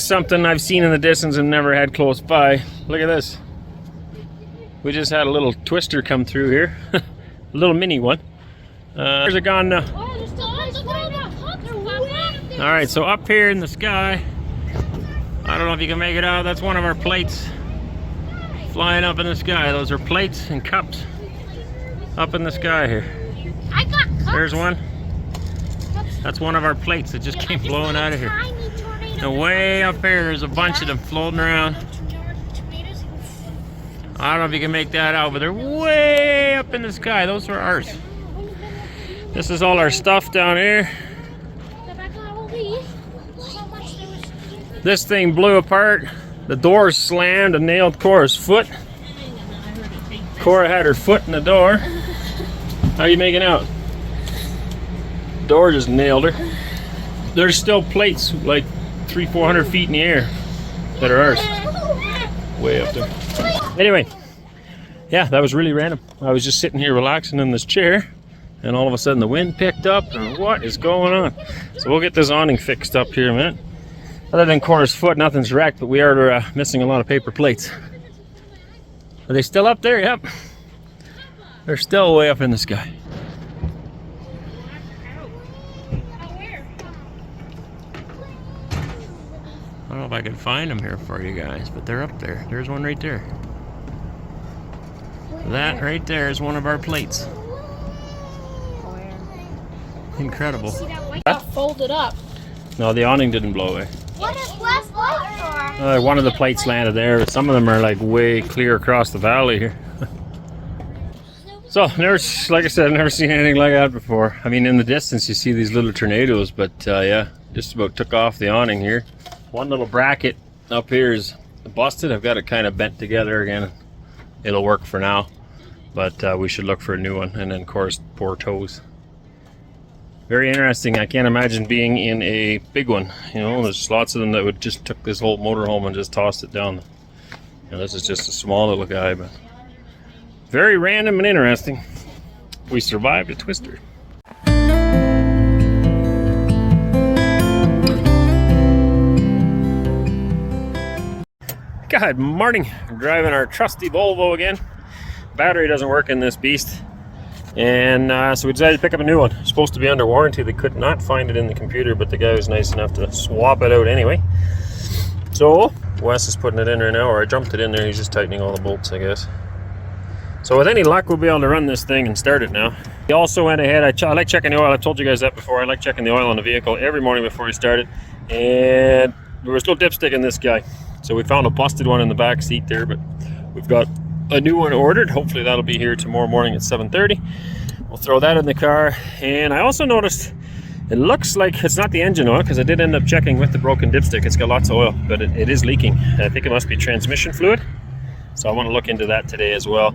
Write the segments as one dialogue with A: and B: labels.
A: Something I've seen in the distance and never had close by. Look at this. We just had a little twister come through here. A little mini one. Where's it gone now? Alright, so up here in the sky, I don't know if you can make it out, that's one of our plates flying up in the sky. Those are plates and cups up in the sky here.
B: I got cups.
A: There's one. That's one of our plates that just came blowing out of here. And way up here, there's a bunch of them floating around. I don't know if you can make that out, but they're way up in the sky. Those are ours. This is all our stuff down here. This thing blew apart. The doors slammed and nailed Cora's foot. Cora had her foot in the door. How are you making out? Door just nailed her. There's still plates like 300-400 feet in the air that are ours. Way up there. Anyway, yeah, that was really random. I was just sitting here relaxing in this chair, and all of a sudden the wind picked up, and what is going on? So we'll get this awning fixed up here in a minute. Other than Cora's foot, nothing's wrecked, but we are missing a lot of paper plates. Are they still up there? Yep. They're still way up in the sky. I don't know if I can find them here for you guys, but they're up there. There's one right there. That right there is one of our plates. Incredible.
B: See that white got folded up.
A: No, the awning didn't blow away.
B: What is left for?
A: One of the plates landed there, but some of them are like way clear across the valley here. So, never, like I said, I've never seen anything like that before. I mean, in the distance you see these little tornadoes, but yeah, just about took off the awning here. One little bracket up here is busted. I've got it kind of bent together again. It'll work for now, but we should look for a new one. And then, of course, poor toes. Very interesting. I can't imagine being in a big one. You know, there's lots of them that would just took this whole motorhome and just tossed it down. You know, this is just a small little guy, but very random and interesting. We survived a twister. Good morning. I'm driving our trusty Volvo again. Battery doesn't work in this beast. And so we decided to pick up a new one. It's supposed to be under warranty. They could not find it in the computer, but the guy was nice enough to swap it out anyway. So Wes is putting it in there now, or I jumped it in there. He's just tightening all the bolts, I guess. So with any luck, we'll be able to run this thing and start it now. He also went ahead. I like checking the oil. I've told you guys that before. I like checking the oil on the vehicle every morning before we start it. And we were still dipsticking this guy. So we found a busted one in the back seat there, but we've got a new one ordered. Hopefully that'll be here tomorrow morning at 7:30. We'll throw that in the car. And I also noticed it looks like it's not the engine oil, because I did end up checking with the broken dipstick. It's got lots of oil, but it is leaking. I think it must be transmission fluid. So I want to look into that today as well,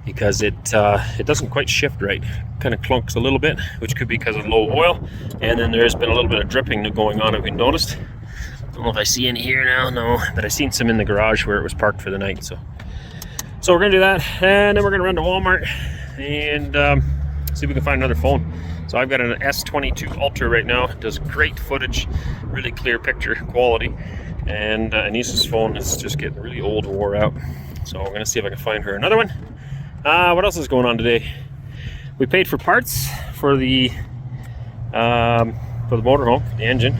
A: because it doesn't quite shift right. Kind of clunks a little bit, which could be because of low oil. And then there's been a little bit of dripping going on, have you noticed? I don't know if I see any here now, no, but I seen some in the garage where it was parked for the night. So we're gonna do that, and then we're gonna run to Walmart and see if we can find another phone. So I've got an S22 Ultra right now. It does great footage, really clear picture quality, and Anissa's phone is just getting really old and wore out. So I'm gonna see if I can find her another one. What else is going on today? We paid for parts for the motorhome, the engine.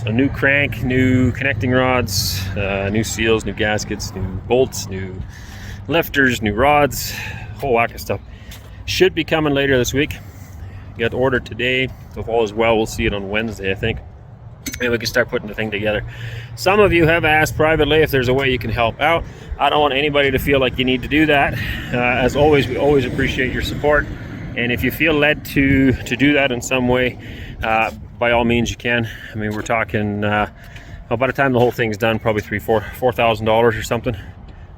A: So new crank, new connecting rods, new seals, new gaskets, new bolts, new lifters, new rods, whole whack of stuff. Should be coming later this week. Got ordered today. So if all is well, we'll see it on Wednesday, I think. And we can start putting the thing together. Some of you have asked privately if there's a way you can help out. I don't want anybody to feel like you need to do that. As always, we always appreciate your support. And if you feel led to do that in some way, by all means you can. I mean, we're talking, by the time the whole thing's done, probably $4,000 or something.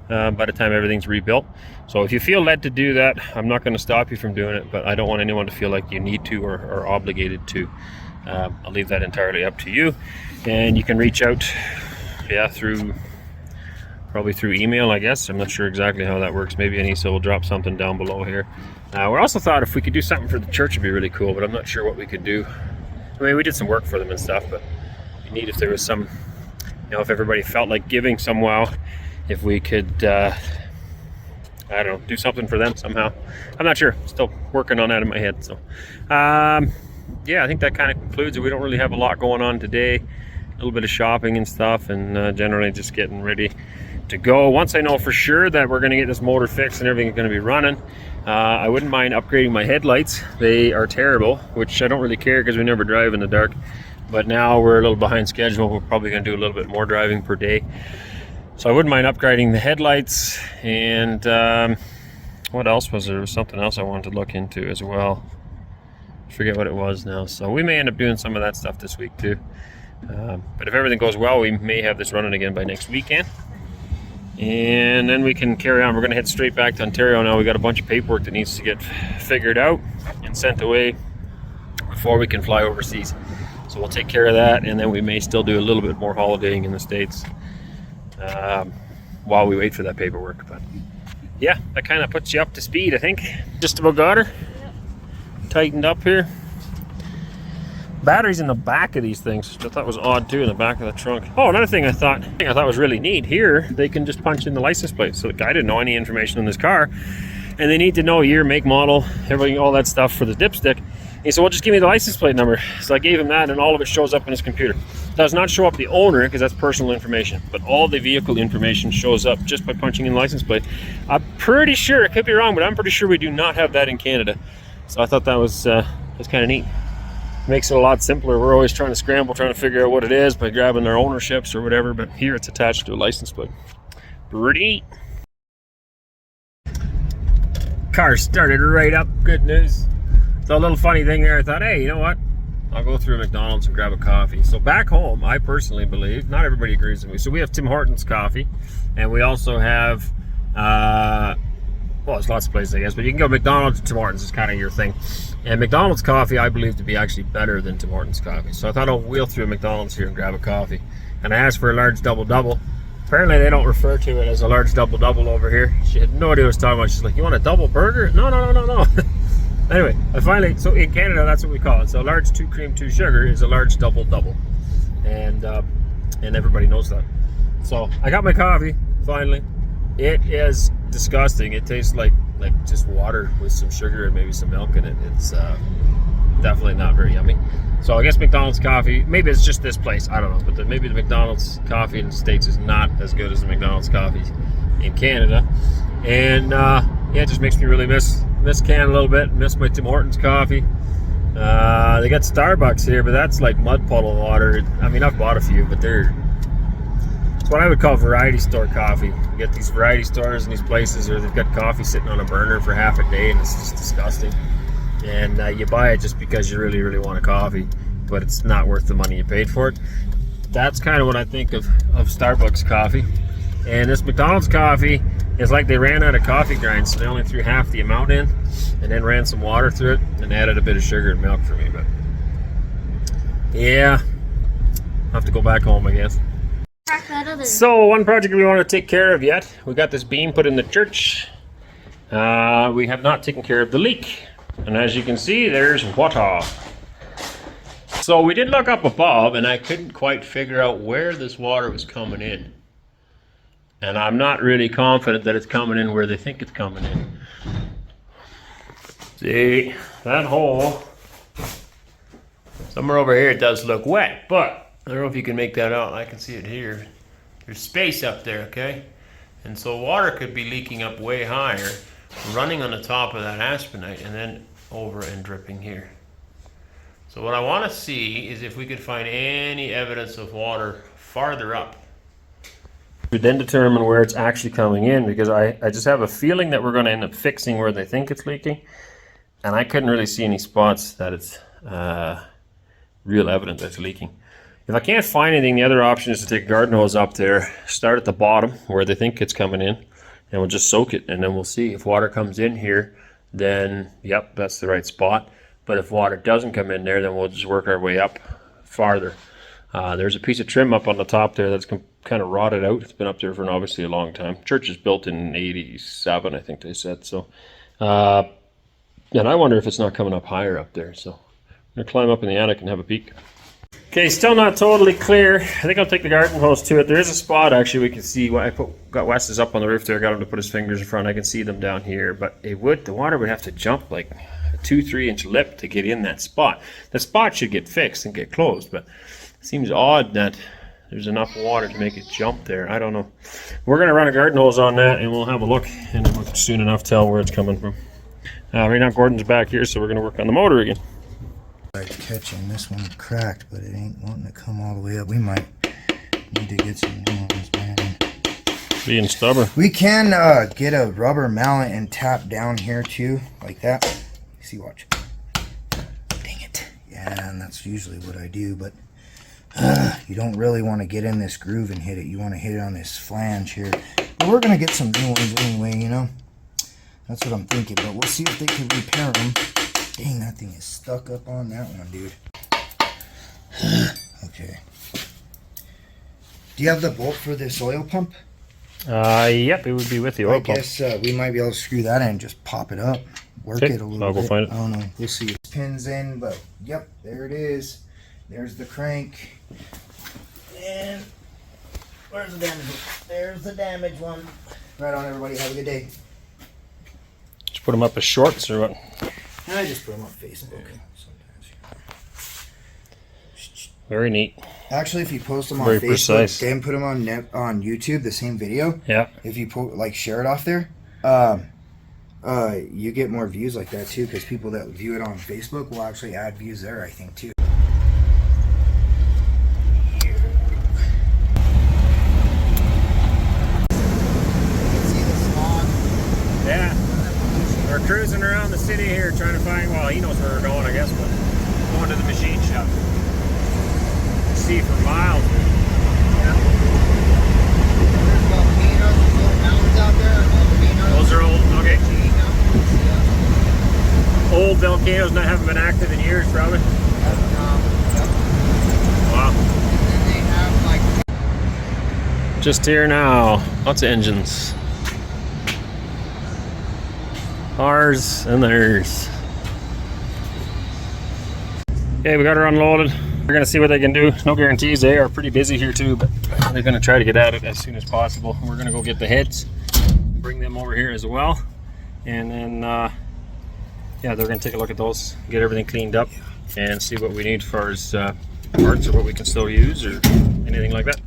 A: By the time everything's rebuilt. So if you feel led to do that, I'm not going to stop you from doing it, but I don't want anyone to feel like you need to or are obligated to. I'll leave that entirely up to you, and you can reach out probably through email, I guess. I'm not sure exactly how that works. Maybe Anissa will drop something down below here. We also thought if we could do something for the church, it'd be really cool, but I'm not sure what we could do. I mean, we did some work for them and stuff, but it'd be neat if there was some you know, if everybody felt like giving somehow, if we could, I don't know, do something for them somehow. I'm not sure. Still working on that in my head. So, yeah, I think that kind of concludes it. We don't really have a lot going on today. A little bit of shopping and stuff, and generally just getting ready to go. Once I know for sure that we're going to get this motor fixed and everything's going to be running, I wouldn't mind upgrading my headlights. They are terrible, which I don't really care because we never drive in the dark. But now we're a little behind schedule. We're probably going to do a little bit more driving per day. So I wouldn't mind upgrading the headlights. And what else was there? There was something else I wanted to look into as well. I forget what it was now. So we may end up doing some of that stuff this week too. But if everything goes well, we may have this running again by next weekend. And then we can carry on. We're going to head straight back to Ontario now. We got a bunch of paperwork that needs to get figured out and sent away before we can fly overseas. So we'll take care of that, and then we may still do a little bit more holidaying in the States while we wait for that paperwork. But yeah, that kind of puts you up to speed, I think. Just about got her. Yep. Tightened up here. Batteries in the back of these things, which I thought was odd too, in the back of the trunk. Oh, another thing I thought was really neat here, they can just punch in the license plate. So the guy didn't know any information on this car, and they need to know year, make, model, everything, all that stuff for the dipstick. He said, well, just give me the license plate number. So I gave him that, and all of it shows up in his computer. It does not show up the owner, because that's personal information, but all the vehicle information shows up just by punching in the license plate. I'm pretty sure, I could be wrong, but I'm pretty sure we do not have that in Canada. So I thought that was kind of neat. Makes it a lot simpler. We're always trying to scramble, trying to figure out what it is by grabbing their ownerships or whatever, but here it's attached to a license plate. Pretty neat. Car started right up, good news. So a little funny thing there, I thought, hey, you know what? I'll go through McDonald's and grab a coffee. So back home, I personally believe, not everybody agrees with me, so we have Tim Hortons coffee, and we also have, well, there's lots of places, I guess, but you can go McDonald's or Tim Hortons, is kind of your thing. And McDonald's coffee, I believe to be actually better than Tim Hortons coffee. So I thought I'll wheel through McDonald's here and grab a coffee. And I asked for a large double-double. Apparently they don't refer to it as a large double-double over here. She had no idea what I was talking about. She's like, you want a double burger? No. Anyway, I finally, so in Canada, that's what we call it. So a large 2 cream, 2 sugar is a large double-double. And everybody knows that. So I got my coffee, finally. It is disgusting. It tastes like just water with some sugar and maybe some milk in it. It's definitely not very yummy. So I guess McDonald's coffee, maybe it's just this place, I don't know, but maybe the McDonald's coffee in the States is not as good as the McDonald's coffee in Canada. And yeah, it just makes me really miss Canada a little bit, miss my Tim Hortons coffee. They got Starbucks here, but that's like mud puddle water. I mean, I've bought a few, but it's what I would call variety store coffee. You get these variety stores and these places where they've got coffee sitting on a burner for half a day, and it's just disgusting. And you buy it just because you really, really want a coffee, but it's not worth the money you paid for it. That's kind of what I think of Starbucks coffee. And this McDonald's coffee is like they ran out of coffee grinds, so they only threw half the amount in, and then ran some water through it, and added a bit of sugar and milk for me. But yeah, I'll have to go back home, I guess. So one project we want to take care of yet. We got this beam put in the church. We have not taken care of the leak. And as you can see, there's water. So we did look up above, and I couldn't quite figure out where this water was coming in. And I'm not really confident that it's coming in where they think it's coming in. See, that hole, somewhere over here it does look wet, but I don't know if you can make that out. I can see it here. There's space up there, okay? And so water could be leaking up way higher, running on the top of that aspenite, and then over and dripping here. So what I want to see is if we could find any evidence of water farther up. We then determine where it's actually coming in, because I just have a feeling that we're going to end up fixing where they think it's leaking. And I couldn't really see any spots that it's real evidence that it's leaking. If I can't find anything, the other option is to take a garden hose up there, start at the bottom where they think it's coming in, and we'll just soak it, and then we'll see. If water comes in here, then yep, that's the right spot. But if water doesn't come in there, then we'll just work our way up farther. There's a piece of trim up on the top there that's kind of rotted out. It's been up there for obviously a long time. Church is built in 87, I think they said. So, and I wonder if it's not coming up higher up there. So I'm going to climb up in the attic and have a peek. Okay, still not totally clear. I think I'll take the garden hose to it. There is a spot actually we can see. I got Wes's up on the roof there. Got him to put his fingers in front. I can see them down here, but the water would have to jump like a 2-3 inch lip to get in that spot. The spot should get fixed and get closed, but it seems odd that there's enough water to make it jump there. I don't know. We're gonna run a garden hose on that, and we'll have a look, and we'll soon enough tell where it's coming from. Right now, Gordon's back here, so we're gonna work on the motor again.
C: Catching this one cracked, but it ain't wanting to come all the way up. We might need to get some new ones, man.
A: Being stubborn.
C: We can get a rubber mallet and tap down here too, like that. See, watch. Dang it. Yeah, and that's usually what I do, but you don't really want to get in this groove and hit it. You want to hit it on this flange here. But we're gonna get some new ones anyway, you know. That's what I'm thinking, but we'll see if they can repair them. Dang, that thing is stuck up on that one, dude. Okay. Do you have the bolt for this oil pump?
A: Yep, it would be with the oil pump.
C: I guess we might be able to screw that in and just pop it up. Work it a little
A: I'll
C: bit.
A: go find it.
C: I don't know. We'll see. Pins in, but yep, there it is. There's the crank. And where's the damage one? There's the damaged one. Right on, everybody. Have a good day.
A: Just put them up as shorts or what?
C: I just put them on Facebook sometimes.
A: Very neat.
C: Actually, if you post them on
A: Very
C: Facebook,
A: precise.
C: then put them on YouTube, the same video.
A: Yeah.
C: If you share it off there, you get more views like that too, because people that view it on Facebook will actually add views there, I think, too.
A: Yeah. We're cruising around the city here trying to find, well, he knows where we're going, I guess, but going to the machine shop. See for miles. Those are old, okay. Old volcanoes that haven't been active in years, probably. Wow. Just here now, lots of engines. Ours and theirs. Okay, we got her unloaded. We're gonna see what they can do. No guarantees. They are pretty busy here too, but they're gonna try to get at it as soon as possible. We're gonna go get the heads, bring them over here as well, and then yeah, they're gonna take a look at those, get everything cleaned up, and see what we need as far as parts or what we can still use or anything like that.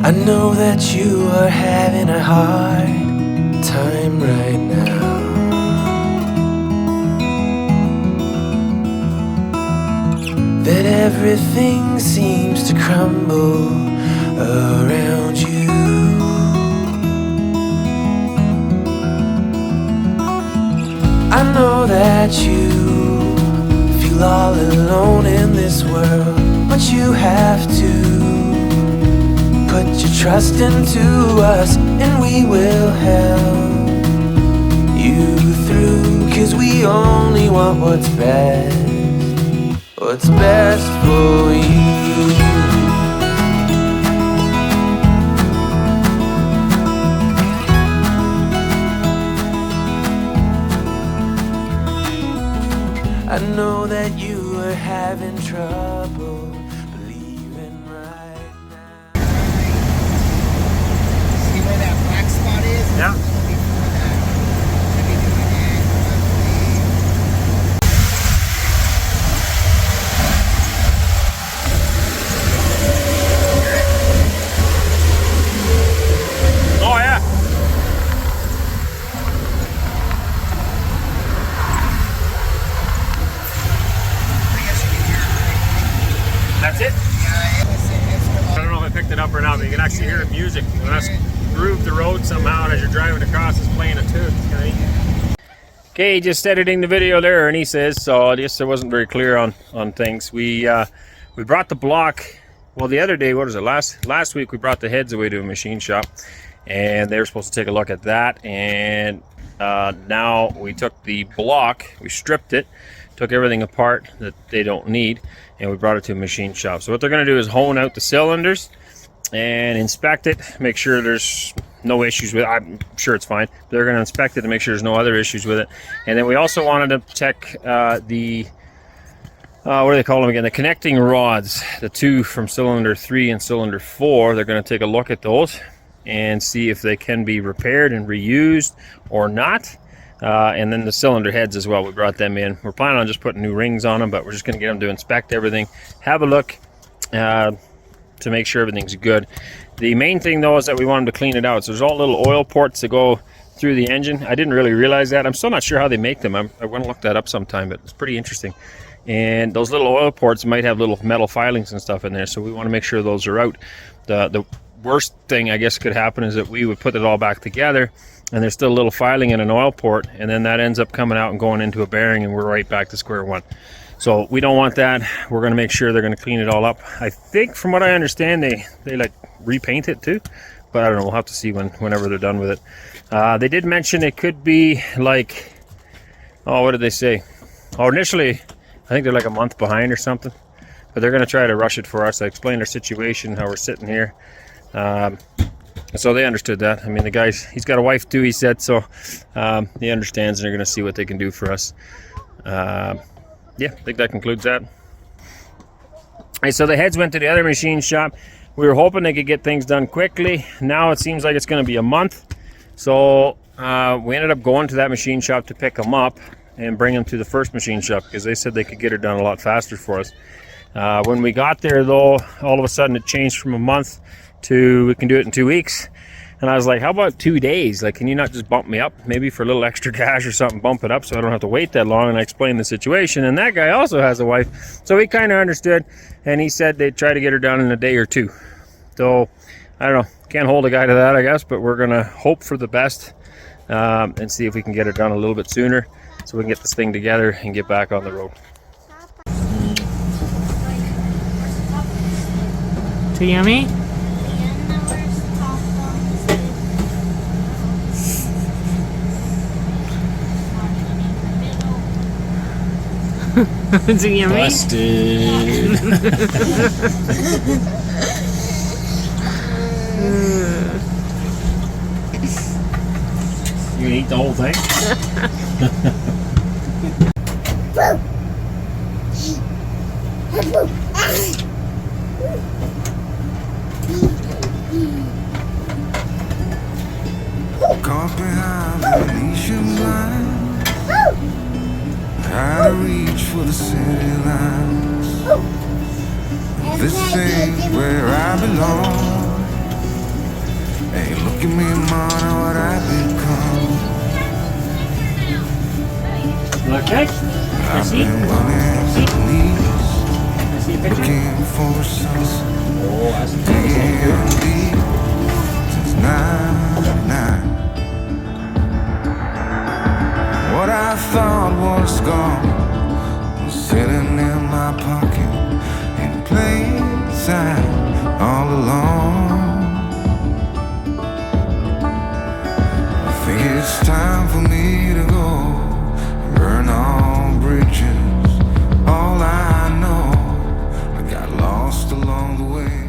D: I know that you are having a hard time right now. That everything seems to crumble around you. I know that you feel all alone in this world, but you have to put your trust into us, and we will help you through, 'cause we only want what's best for you. I know that you are having trouble believing right now.
C: See where that black spot is?
A: Yeah.
C: Before that. Should be doing it
A: Oh yeah. That's it? I don't know if I picked it up or not, but you can actually hear the music. It must groove the road somehow, and as you're driving across, it's playing a tune. It's kind of neat. Okay, just editing the video there, and he says, so I guess I wasn't very clear on things. We brought the block, well, the other day, what was it, last week we brought the heads away to a machine shop, and they were supposed to take a look at that, and Now we took the block, we stripped it, took everything apart that they don't need, and we brought it to a machine shop. So what they're going to do is hone out the cylinders and inspect it, make sure there's no issues with it. I'm sure it's fine. They're going to inspect it to make sure there's no other issues with it. And then we also wanted to check the what do they call them again? The connecting rods, the two from cylinder 3 and cylinder 4. They're going to take a look at those and see if they can be repaired and reused or not. And then the cylinder heads as well, we brought them in. We're planning on just putting new rings on them, but we're just going to get them to inspect everything, have a look to make sure everything's good. The main thing though is that we want them to clean it out. So there's all little oil ports that go through the engine. I didn't really realize that. I'm still not sure how they make them. I want to look that up sometime, but it's pretty interesting. And those little oil ports might have little metal filings and stuff in there, so we want to make sure those are out. The worst thing I guess could happen is that we would put it all back together and there's still a little filing in an oil port, and then that ends up coming out and going into a bearing and we're right back to square one. So we don't want that. We're going to make sure they're going to clean it all up. I think from what I understand they like repaint it too, but I don't know, we'll have to see whenever they're done with it. They did mention it could be like, oh, what did they say? Oh, initially I think they're like a month behind or something, but they're going to try to rush it for us. I explained our situation, how we're sitting here. So they understood that. I mean, the guy's, he's got a wife too, he said, so he understands, and they're going to see what they can do for us. Yeah, I think that concludes that. Right, so the heads went to the other machine shop. We were hoping they could get things done quickly. Now it seems like it's going to be a month. So we ended up going to that machine shop to pick them up and bring them to the first machine shop because they said they could get it done a lot faster for us. When we got there though, all of a sudden it changed from a month to we can do it in 2 weeks. And I was like, how about 2 days? Like, can you not just bump me up maybe for a little extra cash or something, bump it up so I don't have to wait that long? And I explained the situation, and that guy also has a wife, so he kind of understood, and he said they'd try to get her done in a day or two. So I don't know, can't hold a guy to that I guess, but we're gonna hope for the best and see if we can get it done a little bit sooner so we can get this thing together and get back on the road.
E: Too yummy? Too yummy?
F: Busted. You eat the whole thing?
D: Caught behind the Venetian blind, try to reach for the city lines. This ain't where I belong. Hey, look at me, man, what I've become.
F: Okay.
D: I've been running knees, looking for a sunset, digging deep since 99. What I thought was gone was sitting in my pocket in plain sight all along. I think it's time for me to go, burn all bridges. All I know, I got lost along the way.